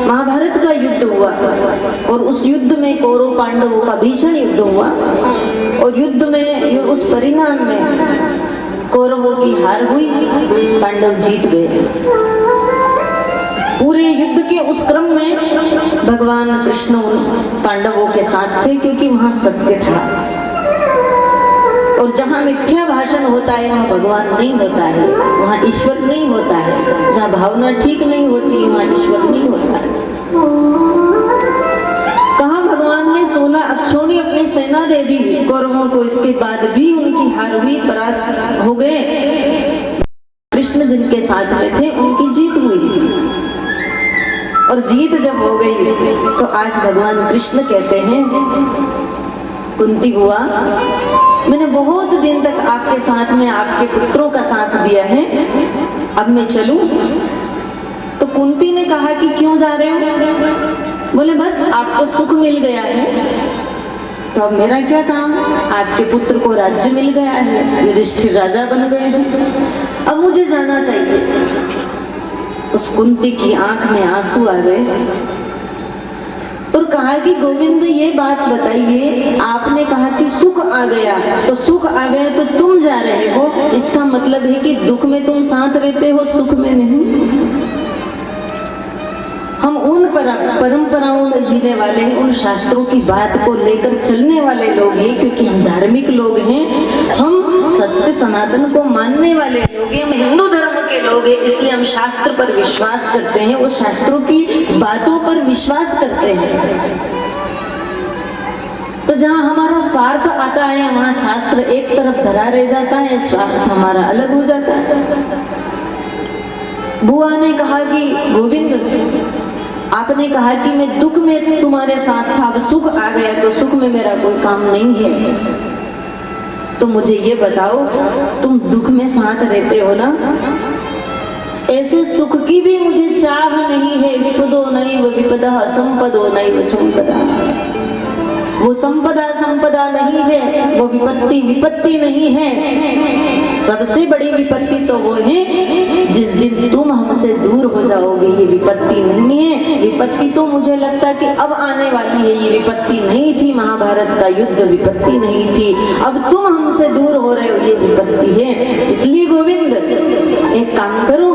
महाभारत का युद्ध हुआ और उस युद्ध में कौरव पांडवों का भीषण युद्ध हुआ और युद्ध में उस परिणाम में कौरवों की हार हुई, पांडव जीत गए। पूरे युद्ध के उस क्रम में भगवान कृष्ण पांडवों के साथ थे क्योंकि वहां सत्य था और जहां मिथ्या भाषण होता है वहां भगवान नहीं होता है, वहां ईश्वर नहीं होता है। जहां भावना ठीक नहीं होती वहां ईश्वर नहीं होता है। कहा भगवान ने 16 अक्षौणी अपनी सेना दे दी कौरवों को, इसके बाद भी उनकी हार हुई, परास्त हो गए। कृष्ण जिनके साथ में थे उनकी जीत हुई और जीत जब हो गई तो आज भगवान कृष्ण कहते हैं, कुंती बुआ मैंने बहुत दिन तक आपके साथ में आपके पुत्रों का साथ दिया है, अब मैं चलूं? तो कुंती ने कहा कि क्यों जा रहे हो? बोले बस आपको सुख मिल गया है तो अब मेरा क्या काम, आपके पुत्र को राज्य मिल गया है, युधिष्ठिर राजा बन गए हैं, अब मुझे जाना चाहिए। उस कुंती की आंख में आंसू आ गए और कहा कि गोविंद ये बात बताइए, आपने कहा कि सुख आ गया, तो सुख आ गया तो तुम जा रहे हो, इसका मतलब है कि दुख में तुम साथ रहते हो, सुख में नहीं। हम उन परंपराओं में जीने वाले हैं, उन शास्त्रों की बात को लेकर चलने वाले लोग हैं क्योंकि हम धार्मिक लोग हैं, हम सत्य सनातन को मानने वाले लोग हैं, हम हिंदू धर्म के लोग हैं, इसलिए हम शास्त्र पर विश्वास करते हैं, वो शास्त्रों की बातों पर विश्वास करते हैं। तो जहाँ हमारा स्वार्थ आता है वहाँ शास्त्र एक तरफ धरा रह जाता है, स्वार्थ हमारा अलग हो जाता है। बुआ ने कहा कि गोविंद आपने कहा कि मैं दुख में तुम्हारे साथ था, अब सुख आ गया तो सुख में मेरा कोई काम नहीं है, तो मुझे ये बताओ तुम दुख में साथ रहते हो ना, ऐसे सुख की भी मुझे चाह नहीं है। विपदो नहीं वो विपदा, संपदो नहीं वो संपदा, वो संपदा नहीं है, वो विपत्ति नहीं है। सबसे बड़ी विपत्ति तो वो है जिस दिन तुम हमसे दूर हो जाओगे, ये विपत्ति नहीं है। विपत्ति तो मुझे लगता कि अब आने वाली है, ये विपत्ति नहीं थी, महाभारत का युद्ध विपत्ति नहीं थी, अब तुम हमसे दूर हो रहे हो, ये विपत्ति है। इसलिए गोविंद एक काम करो,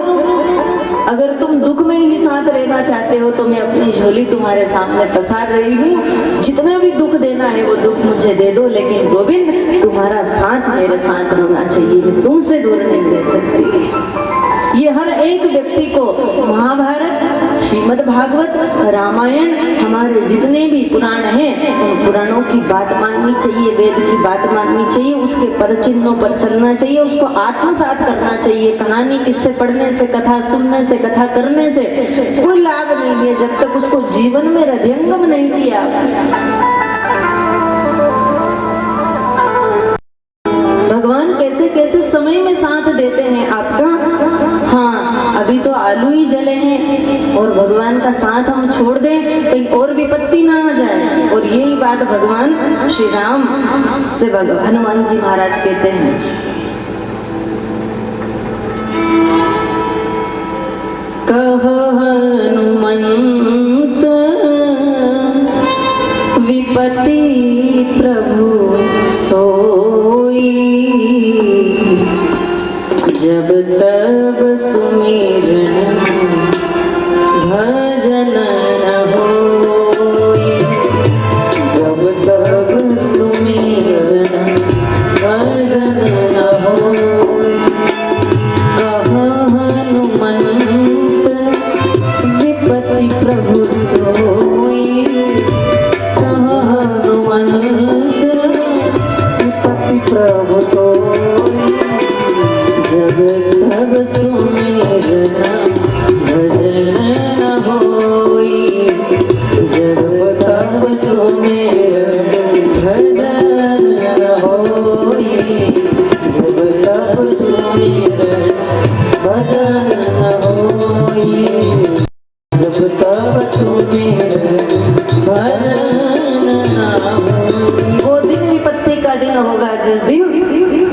अगर तुम दुख में ही साथ रहना चाहते हो तो मैं अपनी झोली तुम्हारे सामने पसार रही हूँ, जितना भी दुख देना है वो दुख मुझे दे दो, लेकिन गोविंद तुम्हारा साथ मेरे साथ होना चाहिए, मैं तुमसे दूर नहीं रह सकती। ये हर एक व्यक्ति को महाभारत, श्रीमद् भागवत, रामायण, हमारे जितने भी पुराण हैं उन पुराणों की बात माननी चाहिए, वेद की बात माननी चाहिए, उसके पदचिन्हों पर चलना चाहिए, उसको आत्मसात करना चाहिए। कहानी किससे पढ़ने से, कथा सुनने से, कथा करने से कोई लाभ नहीं है जब तक उसको जीवन में हृदयंगम नहीं किया। भगवान कैसे कैसे समय में साथ देते हैं आपका। हाँ, अभी तो आलू ही जले हैं और भगवान का साथ हम छोड़ दें कहीं और विपत्ति ना आ जाए। और यही बात भगवान श्री राम से हनुमान जी महाराज कहते हैं, कह हनुमंत विपत्ति प्रभु सोई, जब तब सुमिरन भजन न होई, जब तब सुमिरन भजन न होई। कह हनुमंत विपत्ति प्रभु सोई, कह हनुमंत विपत्ति प्रभु सोई, जब तब सुमिरन भजन न होई, जब तब सुमिरन भजन न होई, जब तब सुमिरन भजन न होई, जब तब सुमिरन भजन न होई। वो दिन विपत्ति का दिन होगा जिस दिन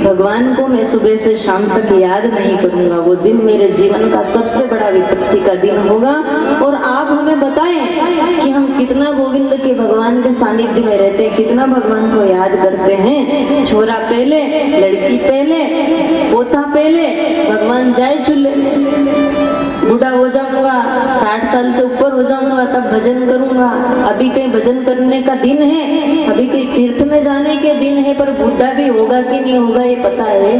भगवान को मैं सुबह से शाम तक याद नहीं करूंगा, वो दिन मेरे जीवन का सबसे बड़ा विपत्ति का दिन होगा, और आप हमें बताएं कि हम कितना गोविंद के भगवान के सानिध्य में रहते हैं, कितना भगवान को याद करते हैं। छोरा पहले, लड़की पहले, पोता पहले, भगवान जाए चूल्हे। बूढ़ा हो जाऊंगा, 60 साल से ऊपर हो जाऊंगा, तब भजन करूंगा। अभी कहीं भजन करने का दिन है, अभी कहीं तीर्थ में जाने के दिन है, पर बूढ़ा भी होगा कि नहीं होगा ये पता है।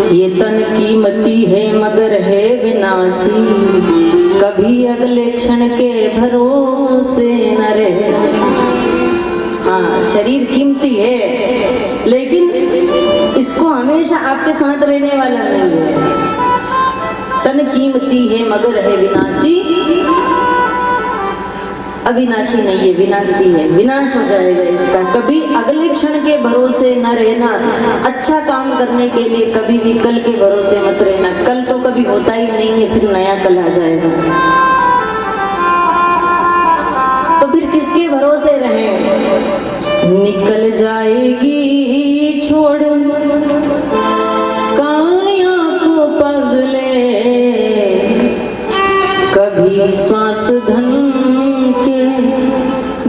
ये तन कीमती है मगर है विनाशी, कभी अगले क्षण के भरोसे न रहे। हाँ, शरीर कीमती है, लेकिन इसको हमेशा आपके साथ रहने वाला नहीं है। तन कीमती है मगर है विनाशी, अविनाशी नहीं है, विनाशी है, विनाश हो जाएगा इसका। कभी अगले क्षण के भरोसे न रहना। अच्छा काम करने के लिए कभी भी कल के भरोसे मत रहना। कल तो कभी होता ही नहीं है, फिर नया कल आ जाएगा। तो फिर किसके भरोसे रहें? निकल जाएगी छोड़ काया को पगले, कभी श्वास धन के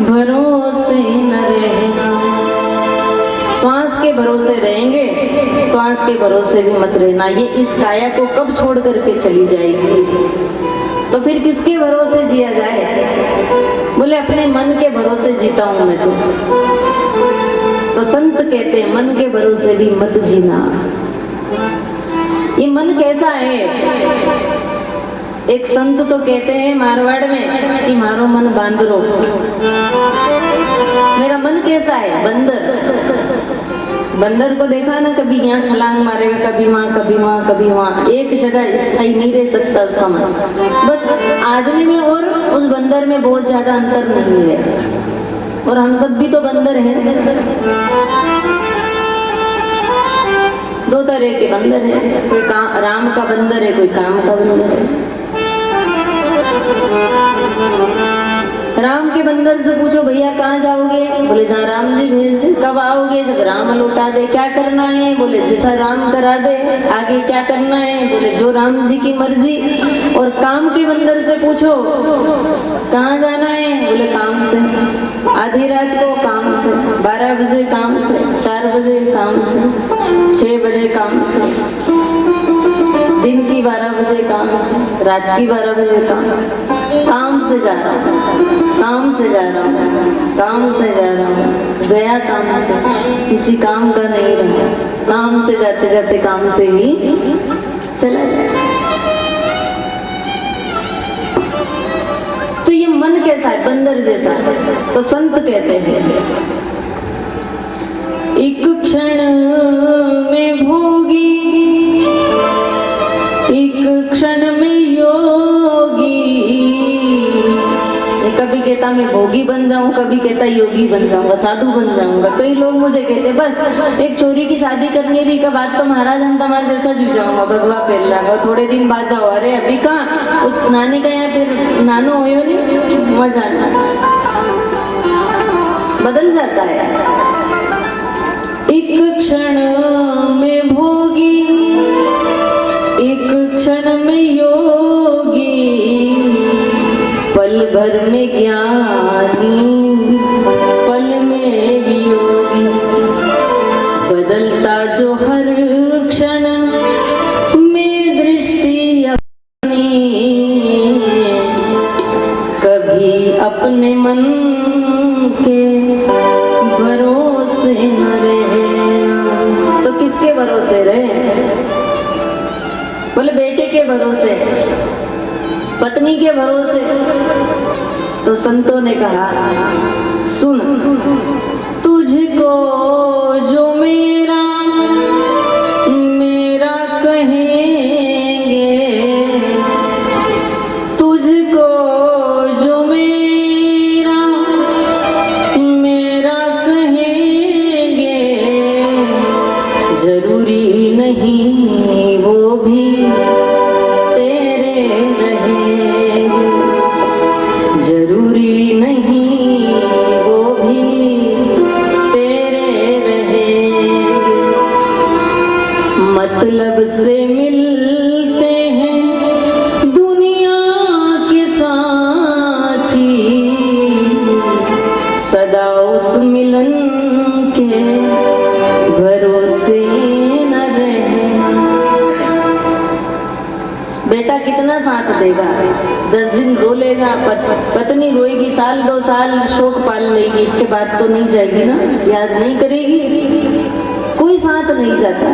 भरोसे न रहना। श्वास के भरोसे रहेंगे, श्वास के भरोसे भी मत रहना। ये इस काया को कब छोड़ करके चली जाएगी? तो फिर किसके भरोसे जिया जाए? बोले अपने मन के भरोसे जीता हूं मैं तो संत कहते हैं मन के भरोसे भी मत जीना। ये मन कैसा है? एक संत तो कहते हैं मारवाड़ में कि मारो मन बांदरो। मेरा मन कैसा है? बंदर। बंदर को देखा ना, कभी यहाँ छलांग मारेगा, कभी वहाँ, कभी वहाँ, कभी वहाँ, एक जगह स्थायी नहीं रह सकता उसका मन। बस आदमी में और उस बंदर में बहुत ज्यादा अंतर नहीं है, और हम सब भी तो बंदर हैं। दो तरह के बंदर हैं, कोई राम का बंदर है, कोई काम का बंदर है। राम के बंदर से पूछो भैया कहाँ जाओगे? बोले जहाँ राम जी भेज दे। कब आओगे? जब राम लौटा दे। क्या करना है? बोले जैसा राम करा दे। आगे क्या करना है? बोले जो राम जी की मर्जी। और काम के बंदर से पूछो कहाँ जाना है? बोले काम से। आधी रात को काम से, 12 बजे काम से, 4 बजे काम से, 6 बजे काम से, दिन की 12 बजे काम से, रात की 12 बजे काम से जा रहा हूँ, काम से जा रहा हूँ, काम से जा रहा हूँ। गया काम से, किसी काम का नहीं रहा, काम से जाते जाते काम से ही चला गया। तो ये मन कैसा है? बंदर जैसा है। तो संत कहते हैं एक क्षण में भोगी, एक क्षण में योगी। कभी कहता मैं भोगी बन जाऊं, कभी कहता योगी बन जाऊंगा, साधु बन जाऊंगा। कई लोग मुझे कहते बस एक छोरी की शादी करनी रही के बाद तो महाराज हम तुम्हारे जैसा जुड़ जाऊंगा, भगवा पहन लाऊंगा। थोड़े दिन बाद जाओ, अरे अभी कहाँ नानी का यहाँ फिर नानो हो नहीं, मजा बदल जाता है। एक क्षण में भोगी, एक क्षण में योगी, पल भर में ज्ञानी, पल में वियोगी। बदलता जो हर क्षण में दृष्टि अपनी, कभी अपने मन के भरोसे न रहे। तो किसके भरोसे रहे? बोले बेटे के भरोसे, पत्नी के भरोसे। तो संतों ने कहा सुन, तुझको जो मेरा मेरा कहेंगे, तुझको जो मेरा मेरा कहेंगे, जरूरी नहीं वो भी तेरे रहेंगे, जरूरी नहीं वो भी तेरे रहेंगे। मतलब से मिलते हैं दुनिया के साथी, सदा उस मिलन के भरोसे न रहना। बेटा कितना साथ देगा, 10 दिन रो लेगा, पत्नी रोएगी, साल 2 साल शोक पाल लेगी, इसके बाद तो नहीं जाएगी ना, याद नहीं करेगी, कोई साथ नहीं जाता।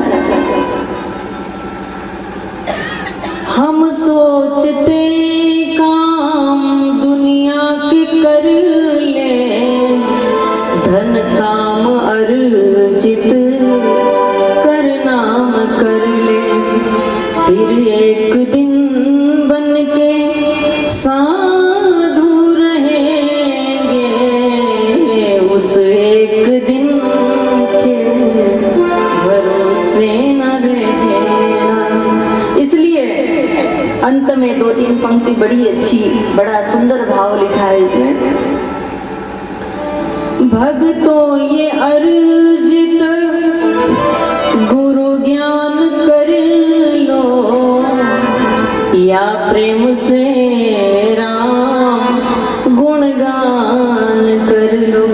हम सोचते काम दुनिया के कर ले, धन काम अर्जित कर नाम कर ले, फिर एक दिन बन के साधु रहेंगे, उस एक दिन के भरोसे न रहना। इसलिए अंत में 2-3 पंक्ति बड़ी अच्छी, बड़ा सुंदर भाव लिखा है इसमें। भक्तों ये अर्जित गुरु ज्ञान कर लो, या प्रेम से राम गुणगान कर लो,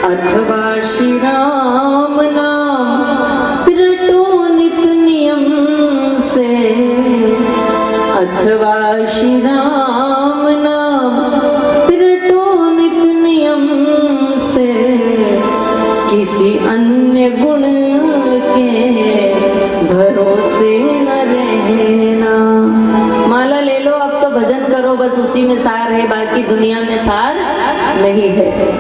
अथवा श्री राम नाम रटो नित नियम से, अथवा श्री राम नाम रटो नित नियम से, किसी अन्य गुण के भरोसे न रहना। माला ले लो, अब तो भजन करो, बस उसी में सार है, बाकी दुनिया में सार नहीं है।